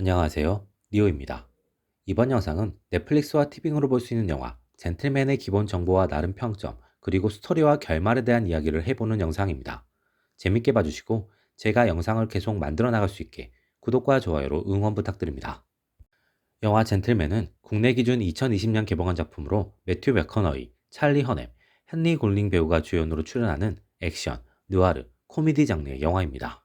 안녕하세요. 니오입니다. 이번 영상은 넷플릭스와 티빙으로 볼 수 있는 영화 젠틀맨의 기본 정보와 나름 평점, 그리고 스토리와 결말에 대한 이야기를 해보는 영상입니다. 재밌게 봐주시고 제가 영상을 계속 만들어 나갈 수 있게 구독과 좋아요로 응원 부탁드립니다. 영화 젠틀맨은 국내 기준 2020년 개봉한 작품으로 매튜 맥커너이, 찰리 허넴, 헨리 골링 배우가 주연으로 출연하는 액션, 느와르, 코미디 장르의 영화입니다.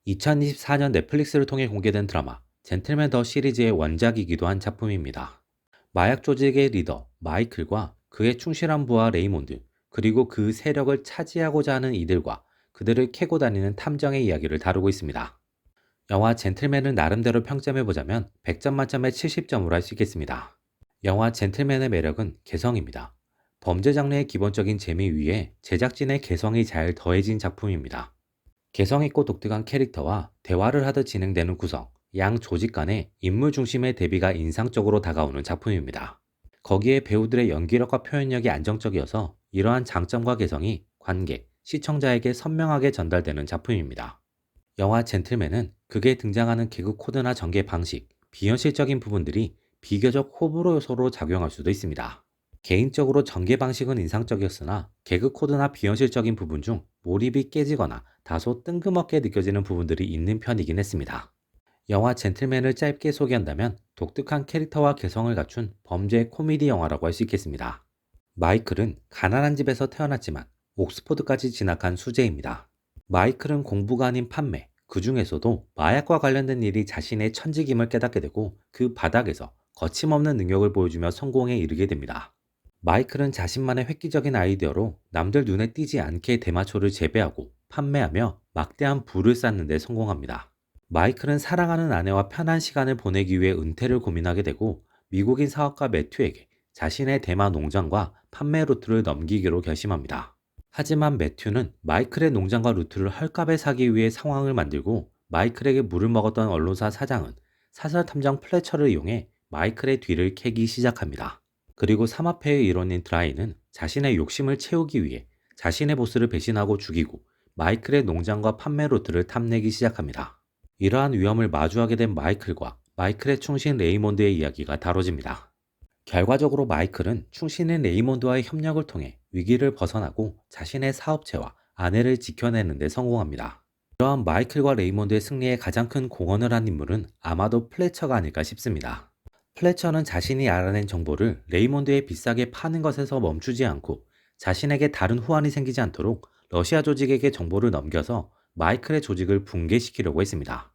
2024년 넷플릭스를 통해 공개된 드라마 젠틀맨 더 시리즈의 원작이기도 한 작품입니다. 마약 조직의 리더 마이클과 그의 충실한 부하 레이몬드, 그리고 그 세력을 차지하고자 하는 이들과 그들을 캐고 다니는 탐정의 이야기를 다루고 있습니다. 영화 젠틀맨을 나름대로 평점해보자면 100점 만점에 70점으로 할 수 있겠습니다. 영화 젠틀맨의 매력은 개성입니다. 범죄 장르의 기본적인 재미 위에 제작진의 개성이 잘 더해진 작품입니다. 개성있고 독특한 캐릭터와 대화를 하듯 진행되는 구성, 양 조직 간의 인물 중심의 대비가 인상적으로 다가오는 작품입니다. 거기에 배우들의 연기력과 표현력이 안정적이어서 이러한 장점과 개성이 관객, 시청자에게 선명하게 전달되는 작품입니다. 영화 젠틀맨은 극에 등장하는 개그 코드나 전개 방식, 비현실적인 부분들이 비교적 호불호 요소로 작용할 수도 있습니다. 개인적으로 전개 방식은 인상적이었으나 개그 코드나 비현실적인 부분 중 몰입이 깨지거나 다소 뜬금없게 느껴지는 부분들이 있는 편이긴 했습니다. 영화 젠틀맨을 짧게 소개한다면 독특한 캐릭터와 개성을 갖춘 범죄 코미디 영화라고 할 수 있겠습니다. 마이클은 가난한 집에서 태어났지만 옥스퍼드까지 진학한 수재입니다. 마이클은 공부가 아닌 판매, 그 중에서도 마약과 관련된 일이 자신의 천직임을 깨닫게 되고 그 바닥에서 거침없는 능력을 보여주며 성공에 이르게 됩니다. 마이클은 자신만의 획기적인 아이디어로 남들 눈에 띄지 않게 대마초를 재배하고 판매하며 막대한 부를 쌓는 데 성공합니다. 마이클은 사랑하는 아내와 편한 시간을 보내기 위해 은퇴를 고민하게 되고 미국인 사업가 매튜에게 자신의 대마 농장과 판매 루트를 넘기기로 결심합니다. 하지만 매튜는 마이클의 농장과 루트를 헐값에 사기 위해 상황을 만들고 마이클에게 물을 먹었던 언론사 사장은 사설 탐정 플래처를 이용해 마이클의 뒤를 캐기 시작합니다. 그리고 삼합회의 일원인 드라이는 자신의 욕심을 채우기 위해 자신의 보스를 배신하고 죽이고 마이클의 농장과 판매 루트를 탐내기 시작합니다. 이러한 위험을 마주하게 된 마이클과 마이클의 충신 레이몬드의 이야기가 다뤄집니다. 결과적으로 마이클은 충신인 레이몬드와의 협력을 통해 위기를 벗어나고 자신의 사업체와 아내를 지켜내는 데 성공합니다. 이러한 마이클과 레이몬드의 승리에 가장 큰 공헌을 한 인물은 아마도 플래처가 아닐까 싶습니다. 플래처는 자신이 알아낸 정보를 레이몬드에 비싸게 파는 것에서 멈추지 않고 자신에게 다른 후환이 생기지 않도록 러시아 조직에게 정보를 넘겨서 마이클의 조직을 붕괴시키려고 했습니다.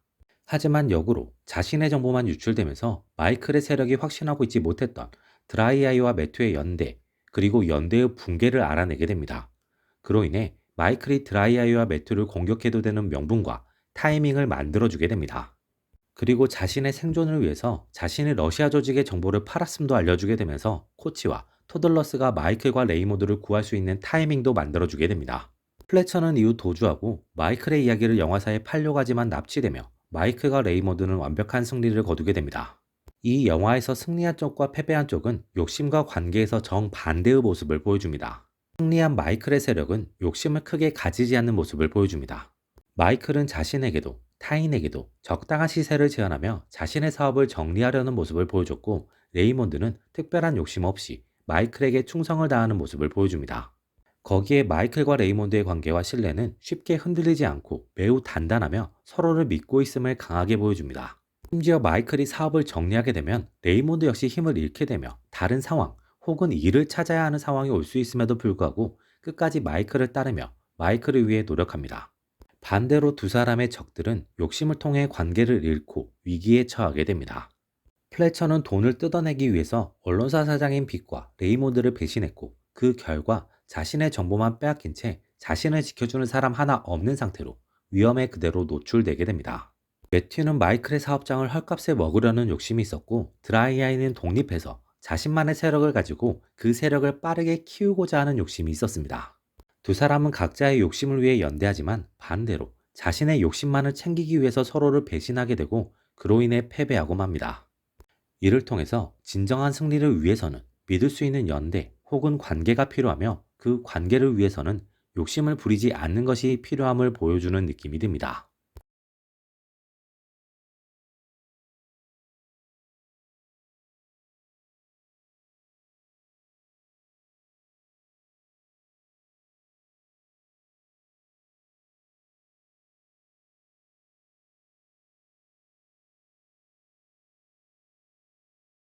하지만 역으로 자신의 정보만 유출되면서 마이클의 세력이 확신하고 있지 못했던 드라이아이와 매튜의 연대, 그리고 연대의 붕괴를 알아내게 됩니다. 그로 인해 마이클이 드라이아이와 매튜를 공격해도 되는 명분과 타이밍을 만들어주게 됩니다. 그리고 자신의 생존을 위해서 자신의 러시아 조직의 정보를 팔았음도 알려주게 되면서 코치와 토들러스가 마이클과 레이모드를 구할 수 있는 타이밍도 만들어주게 됩니다. 플래처는 이후 도주하고 마이클의 이야기를 영화사에 팔려고 하지만 납치되며 마이클과 레이모드는 완벽한 승리를 거두게 됩니다. 이 영화에서 승리한 쪽과 패배한 쪽은 욕심과 관계에서 정반대의 모습을 보여줍니다. 승리한 마이클의 세력은 욕심을 크게 가지지 않는 모습을 보여줍니다. 마이클은 자신에게도 타인에게도 적당한 시세를 제안하며 자신의 사업을 정리하려는 모습을 보여줬고, 레이몬드는 특별한 욕심 없이 마이클에게 충성을 다하는 모습을 보여줍니다. 거기에 마이클과 레이몬드의 관계와 신뢰는 쉽게 흔들리지 않고 매우 단단하며 서로를 믿고 있음을 강하게 보여줍니다. 심지어 마이클이 사업을 정리하게 되면 레이몬드 역시 힘을 잃게 되며 다른 상황 혹은 일을 찾아야 하는 상황이 올 수 있음에도 불구하고 끝까지 마이클을 따르며 마이클을 위해 노력합니다. 반대로 두 사람의 적들은 욕심을 통해 관계를 잃고 위기에 처하게 됩니다. 플래처는 돈을 뜯어내기 위해서 언론사 사장인 빅과 레이몬드를 배신했고, 그 결과 자신의 정보만 빼앗긴 채 자신을 지켜주는 사람 하나 없는 상태로 위험에 그대로 노출되게 됩니다. 매튜는 마이클의 사업장을 헐값에 먹으려는 욕심이 있었고, 드라이아이는 독립해서 자신만의 세력을 가지고 그 세력을 빠르게 키우고자 하는 욕심이 있었습니다. 두 사람은 각자의 욕심을 위해 연대하지만 반대로 자신의 욕심만을 챙기기 위해서 서로를 배신하게 되고, 그로 인해 패배하고 맙니다. 이를 통해서 진정한 승리를 위해서는 믿을 수 있는 연대 혹은 관계가 필요하며, 그 관계를 위해서는 욕심을 부리지 않는 것이 필요함을 보여주는 느낌이 듭니다.